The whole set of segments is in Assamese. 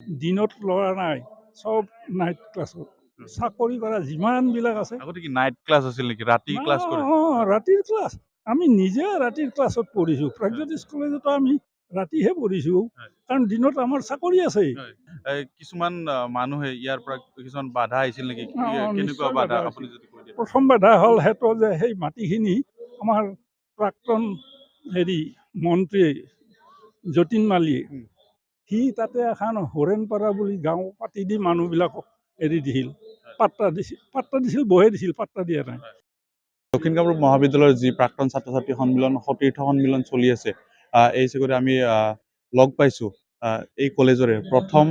দিনত ল'ৰা নাই, চব নাইট ক্লাছত। চাকৰি কৰা যিমানবিলাক আছে আগতে কি নাইট ক্লাছ আছিল নেকি? ৰাতি ক্লাছ কৰে? ৰাতিৰ ক্লাছ। আমি নিজে ৰাতিৰ ক্লাছত পঢ়িছোঁ। প্ৰাগজ্যোতিষ কলেজতো আমি ৰাতিহে পঢ়িছোঁ, কাৰণ দিনত আমাৰ চাকৰি আছে। কিছুমান মানুহে ইয়াৰ পৰা কিছুমান বাধা আহিছিল নেকি? কেনেকুৱা নিশ্চয় বাধা বাধা আপুনি আছিল। যদি কৈ দিয়ে? প্ৰথম বাধা হ'ল সেইটো যে সেই মাটিখিনি আমাৰ প্ৰাক্তন মন্ত্ৰী যতীন মালিয়ে সি তাতে এখন হৰেণপাৰা বুলি গাঁও পাতি দি মানুহবিলাকক দিছিল, পাত্তা দিছিল বহে দিছিল, পাত্তা দিয়া নাই। দক্ষিণ কামৰূপ মহাবিদ্যালয়ৰ যি প্ৰাক্তন ছাত্ৰ ছাত্ৰী সন্মিলন সতীৰ্থ সন্মিলন চলি আছে, এই চকুৰে আমি লগ পাইছোঁ এই কলেজৰে প্ৰথম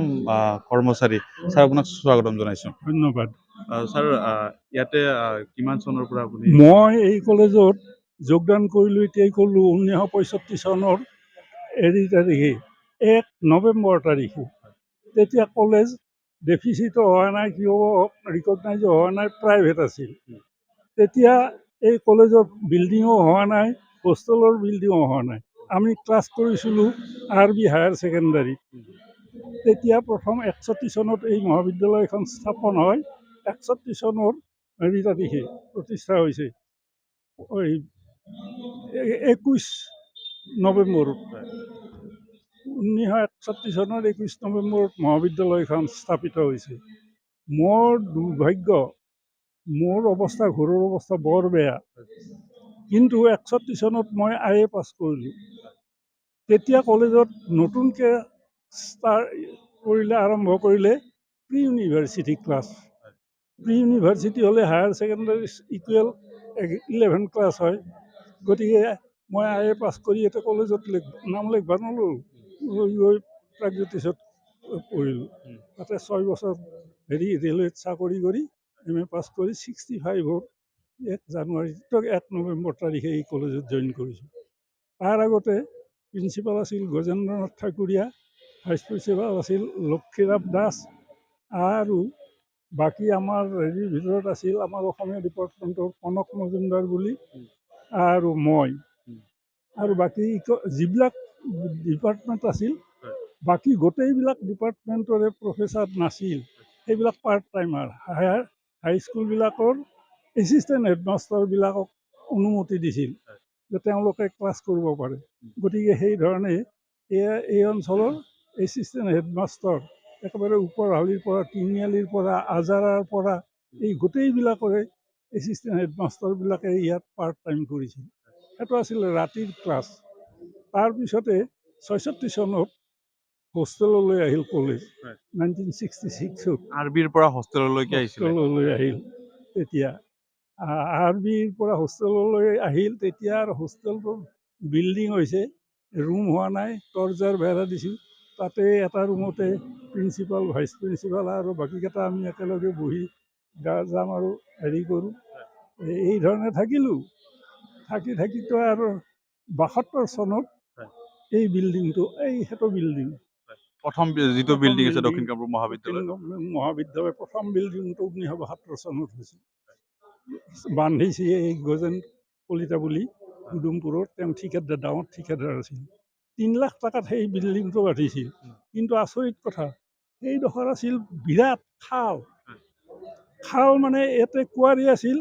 কৰ্মচাৰী। ছাৰ, আপোনাক স্বাগতম জনাইছোঁ। ধন্যবাদ। ছাৰ, ইয়াতে কিমান চনৰ পৰা আপুনি? মই এই কলেজত যোগদান কৰিলোঁ, এতিয়াই ক'লোঁ 1965 চনৰ তাৰিখে 1 নৱেম্বৰ তাৰিখে। তেতিয়া কলেজ ডেফিচিটো হোৱা নাই, কিয় ৰিকগনাইজ হোৱা নাই, প্ৰাইভেট আছিল। তেতিয়া এই কলেজৰ বিল্ডিঙো হোৱা নাই, হোষ্টেলৰ বিল্ডিঙো হোৱা নাই। আমি ক্লাছ কৰিছিলোঁ RB হায়াৰ ছেকেণ্ডাৰীত। তেতিয়া প্ৰথম 61 চনত এই মহাবিদ্যালয়খন স্থাপন হয়। 61 চনৰ তাৰিখে প্ৰতিষ্ঠা হৈছে, 21 নৱেম্বৰত। 1961 চনৰ 21 নৱেম্বৰত মহাবিদ্যালয়খন স্থাপিত হৈছে। মোৰ দুৰ্ভাগ্য, মোৰ অৱস্থা, ঘৰৰ অৱস্থা বৰ বেয়া, কিন্তু 61 চনত মই IA পাছ কৰিলোঁ। তেতিয়া কলেজত নতুনকৈ আৰম্ভ কৰিলে pre university class. Pre university হ'লে হায়াৰ ছেকেণ্ডাৰী ইকুৱেল 11 ক্লাছ হয়। গতিকে মই IA পাছ কৰি ইয়াতে কলেজত নাম লিখিব নল'লোঁ, গৈ প্ৰাগজ্যোতিষত পঢ়িলোঁ। তাতে 6 বছৰ ৰেলৱেত চাকৰি কৰি MA পাছ কৰি 65ৰ 1 নৱেম্বৰ তাৰিখে এই কলেজত জইন কৰিছোঁ। তাৰ আগতে প্ৰিন্সিপাল আছিল গজেন্দ্ৰনাথ ঠাকুৰীয়া, ভাইচ প্ৰিন্সিপাল আছিল লক্ষীৰাম দাস, আৰু বাকী আমাৰ ভিতৰত আছিল আমাৰ অসমীয়া ডিপাৰ্টমেণ্টৰ কনক মজুমদাৰ বুলি, আৰু মই। আৰু বাকী যিবিলাক ডিপাৰ্টমেণ্ট আছিল, বাকী গোটেইবিলাক ডিপাৰ্টমেণ্টৰে প্ৰফেচাৰ নাছিল, সেইবিলাক পাৰ্ট টাইমাৰ। হাইস্কুলবিলাকৰ এছিষ্টেণ্ট হেডমাষ্টাৰবিলাকক অনুমতি দিছিল যে তেওঁলোকে ক্লাছ কৰিব পাৰে। গতিকে সেইধৰণে এই অঞ্চলৰ এছিষ্টেণ্ট হেডমাষ্টাৰ একেবাৰে ওপৰহালিৰ পৰা, তিনিআলিৰ পৰা, আজাৰাৰ পৰা, এই গোটেইবিলাকৰে এছিষ্টেণ্ট হেডমাষ্টাৰবিলাকে ইয়াত পাৰ্ট টাইম কৰিছিল। সেইটো আছিলে ৰাতিৰ ক্লাছ। তাৰপিছতে 66 চনত হোষ্টেললৈ আহিল কলেজ। 1966ত RBৰ পৰা হোষ্টেললৈকে আহিছিলে। আহিল। তেতিয়া RBৰ পৰা হোষ্টেললৈ আহিল। তেতিয়া আৰু হোষ্টেলটোৰ বিল্ডিং হৈছে, ৰুম হোৱা নাই, তৰ্জাৰ বেৰা দিছিল। তাতে এটা ৰুমতে প্ৰিন্সিপাল, ভাইচ প্ৰিন্সিপাল আৰু বাকীকেইটা আমি একেলগে বহি যাম আৰু কৰোঁ। এই ধৰণে থাকিলোঁ। থাকিতো আৰু 72 চনত এই বিল্ডিংটো, সেইটো বিল্ডিং, প্ৰথম যিটো বিল্ডিং আছে দক্ষিণ কামৰূপ মহাবিদ্যালয় প্ৰথম বিল্ডিংটো 1972 চনত হৈছিল। বান্ধিছে এই গজেন কলিতা বুলি উদুমপুৰৰ, তেওঁ ডাঙৰ ঠিকাদাৰ আছিল। 3 লাখ টকাত সেই বিল্ডিংটো বান্ধিছিল। কিন্তু আচৰিত কথা, সেইডোখৰ আছিল বিৰাট খাল। মানে ইয়াতে কুঁৱাৰী আছিল,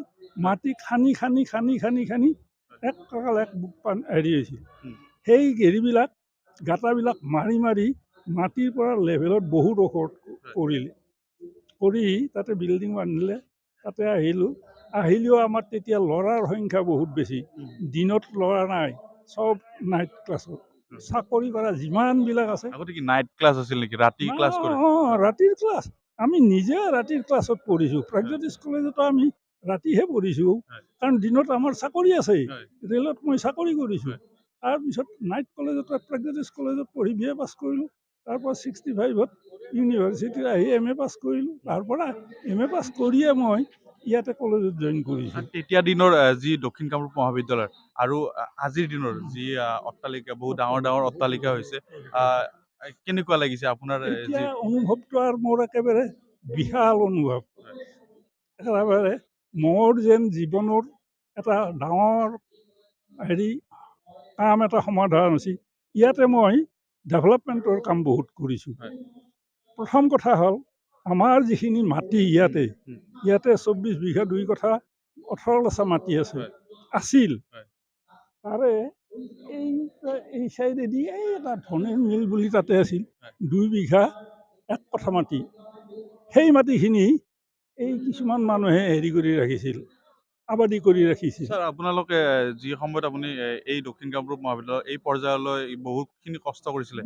মাটি খানি খানি খানি খানি খানি এক বুক হৈছিল। সেই গাঁটাবিলাক মাৰি মাৰি মাটিৰ পৰা লেভেলত বহুত ওপৰত কৰি তাতে বিল্ডিং বান্ধিলে। তাতে আহিলেও আমাৰ তেতিয়া ল'ৰাৰ সংখ্যা বহুত বেছি। দিনত ল'ৰা নাই, চব নাইট ক্লাছত। চাকৰি কৰা যিমানবিলাক আছে। আগতে কি নাইট ক্লাছ আছিল নেকি? ৰাতি ক্লাছ কৰে? ৰাতিৰ ক্লাছ। আমি নিজে ৰাতিৰ ক্লাছত পঢ়িছোঁ। প্ৰাগজ্যোতিষ কলেজতো আমি ৰাতিহে পঢ়িছোঁ, কাৰণ দিনত আমাৰ চাকৰি আছে। ৰেলত মই চাকৰি কৰিছোঁ। তাৰপিছত নাইট কলেজত, প্ৰাগজ্যোতিষ কলেজত পঢ়ি BA পাছ কৰিলোঁ। তাৰপৰা 65ত ইউনিভাৰ্চিটিত আহি MA পাছ কৰিলোঁ। তাৰপৰা MA পাছ কৰিয়ে মই ইয়াতে কলেজত জইন কৰিছোঁ। তেতিয়া দিনৰ যি দক্ষিণ কামৰূপ মহাবিদ্যালয় আৰু আজিৰ দিনৰ যি অট্টালিকা, বহুত ডাঙৰ ডাঙৰ অট্টালিকা হৈছে, কেনেকুৱা লাগিছে আপোনাৰ? এতিয়া অনুভৱটো আৰু মোৰ একেবাৰে বিশাল অনুভৱ। একেবাৰে মোৰ যেন জীৱনৰ এটা ডাঙৰ কাম এটা সমাধান হৈছে। ইয়াতে মই ডেভেলপমেণ্টৰ কাম বহুত কৰিছোঁ। প্ৰথম কথা হ'ল আমাৰ যিখিনি মাটি ইয়াতে 24 বিঘা 2 কথা 18 লচা মাটি আছে হয়। আছিল হয়। তাৰে এই এই চাইডেদি এই এটা ধনীৰ মিল বুলি তাতে আছিল হয়। 2 বিঘা 1 কথা মাটি সেই মাটিখিনি এই কিছুমান মানুহে হেৰি কৰি ৰাখিছিল আবাদী কৰি ৰাখিছিল। স্যাৰ আপোনালোকে যি সময়ত আপুনি এই দক্ষিণ কামৰূপ মহাবিদ্যালয় এই পৰ্যায়লৈ বহুতখিনি কষ্ট কৰিছিলে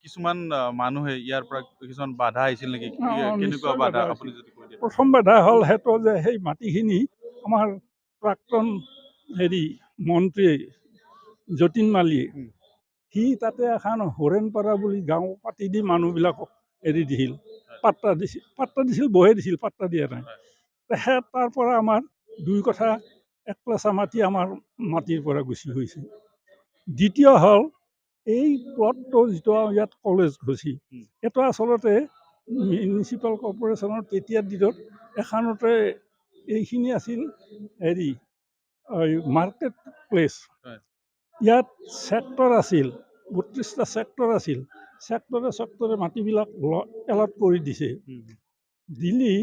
কিছুমান মানুহে ইয়াৰ পৰা কিছুমান বাধা আহিছিল নেকি কেনেকুৱা নিশ্চয় বাধা বাধা আপুনি আছিল। যদি কৈ দিয়ে প্ৰথম বাধা হ'ল সেইটো যে সেই মাটিখিনি আমাৰ প্ৰাক্তন হেৰি মন্ত্ৰী যতীন মালীয়ে সি তাতে এখন হৰেণপাৰা বুলি গাঁও পাতি দি মানুহবিলাকক এৰি দিছিল পাত্তা দিছিল বহে দিছিল পাত্তা দিয়া নাই সেই তাৰ পৰা আমাৰ 2 কথা 1 প্লাছা মাটি আমাৰ মাটিৰ পৰা গুচি গৈছে। দ্বিতীয় হ'ল এই প্লটটো যিটো ইয়াত কলেজ গৈছে এইটো আচলতে মিউনিচিপাল কৰ্পৰেশ্যনৰ তেতিয়াৰ দিনত এখনতে এইখিনি আছিল হেৰি মাৰ্কেট প্লেচ ইয়াত ছেক্টৰ আছিল 32টা ছেক্টৰ আছিল ছেক্টৰে মাটিবিলাক এলট কৰি দিছে দিলি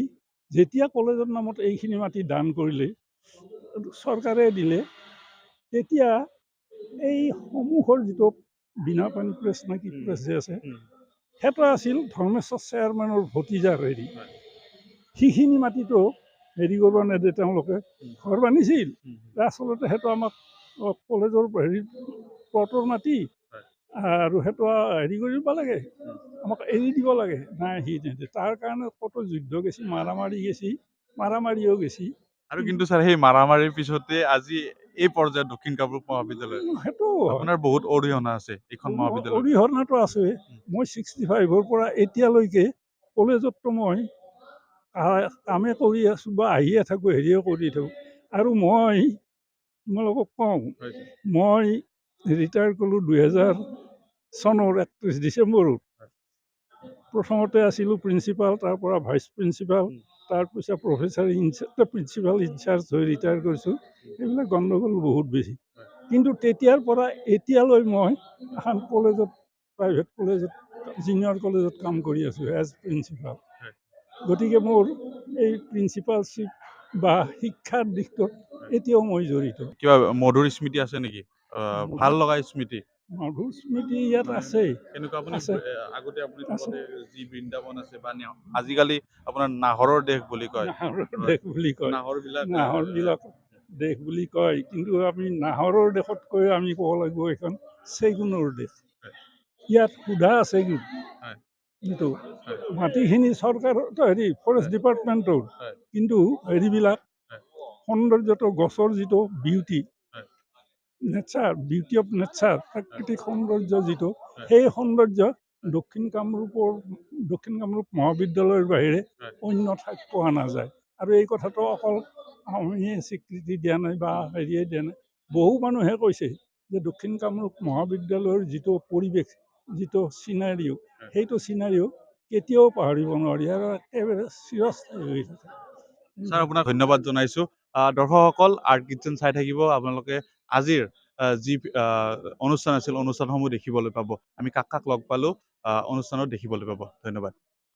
যেতিয়া কলেজৰ নামত এইখিনি মাটি দান কৰিলে চৰকাৰে দিলে তেতিয়া এই সমূহৰ যিটো বীণাপানী প্ৰেছ নে কি প্ৰেছ যে আছে সেইটো আছিল ধৰ্মেশ্বৰ চেয়াৰমেনৰ ভতিজাৰ হেৰি সিখিনি মাটিটো হেৰি কৰিব নেদে তেওঁলোকে ঘৰ বান্ধিছিল আচলতে সেইটো আমাক কলেজৰ হেৰি প্লটৰ মাটি আৰু সেইটো হেৰি কৰিব লাগে আমাক এৰি দিব লাগে নাই সি নেদে তাৰ কাৰণে কত যুদ্ধ গেছি মাৰামাৰিও গেছি আৰু কিন্তু স্যাৰ সেই মাৰামাৰীৰ পিছতে আজি এই পৰ্যায়ত দক্ষিণ কামৰূপ মহাবিদ্যালয় সেইটো আপোনাৰ বহুত অৰিহণা আছে এইখন মহাবিদ্যালয়ত অৰিহণাটো আছে মই 65ৰ পৰা এতিয়ালৈকে কলেজততো মই কামে কৰি আছোঁ বা আহিয়ে থাকোঁ হেৰিয়ে কৰি থাকোঁ আৰু মই তোমালোকক কওঁ মই ৰিটায়াৰ কৰিলোঁ 2000 চনৰ 31 ডিচেম্বৰত প্ৰথমতে আছিলোঁ প্ৰিন্সিপাল তাৰ পৰা ভাইচ প্ৰিন্সিপাল তাৰপিছত প্ৰফেচাৰ প্ৰিন্সিপাল ইনচাৰ্জ হৈ ৰিটায়াৰ কৰিছোঁ এইবিলাক গণ্ডগোল বহুত বেছি কিন্তু তেতিয়াৰ পৰা এতিয়ালৈ মই এখন কলেজত প্ৰাইভেট কলেজত জুনিয়ৰ কলেজত কাম কৰি আছোঁ এজ প্ৰিন্সিপাল গতিকে মোৰ এই প্ৰিন্সিপালশ্বিপ বা শিক্ষাৰ দিশটোত এতিয়াও মই জড়িত কিবা মধুৰ স্মৃতি আছে নেকি ভাল লগা স্মৃতি মধুৰ স্মৃতি ইয়াত আছে কেনেকুৱা আপুনি আছে আগতে আপুনি আছে যি বৃন্দাবন আছে বা আজিকালি আপোনাৰ নাহৰৰ দেশ বুলি কয় নাহৰৰ দেশ বুলি কয় নাহৰবিলাক নাহৰবিলাক দেশ বুলি কয় কিন্তু আমি নাহৰৰ দেশতকৈ আমি ক'ব লাগিব এখন চেগুনৰ দেশ ইয়াত সুধা আছে কিন্তু মাটিখিনি চৰকাৰৰ হেৰি ফৰেষ্ট ডিপাৰ্টমেণ্টৰ কিন্তু হেৰিবিলাক সৌন্দৰ্যটো গছৰ যিটো বিউটি বিউটি অফ নেচাৰ প্ৰাকৃতিক সৌন্দৰ্য যিটো সেই সৌন্দৰ্য দক্ষিণ কামৰূপ মহাবিদ্যালয়ৰ বাহিৰে অন্য ঠাইত পোৱা নাযায় আৰু এই কথাটো অকল আমিয়ে স্বীকৃতি দিয়া নাই বা হেৰিয়ে দিয়া নাই বহু মানুহে কৈছে যে দক্ষিণ কামৰূপ মহাবিদ্যালয়ৰ যিটো পৰিৱেশ যিটো চিনাৰিও সেইটো চিনাৰিও কেতিয়াও পাহৰিব নোৱাৰি আৰু একেবাৰে চিৰস্থায়ী হৈ থাকে স্যাৰ আপোনাক ধন্যবাদ জনাইছোঁ দৰ্শকসকল আৰ্ট কিটচেন চাই থাকিব আপোনালোকে আজিৰ যি অনুষ্ঠান আছিল অনুষ্ঠানসমূহ দেখিবলৈ পাব আমি কাক লগ পালোঁ অনুষ্ঠানত দেখিবলৈ পাব ধন্যবাদ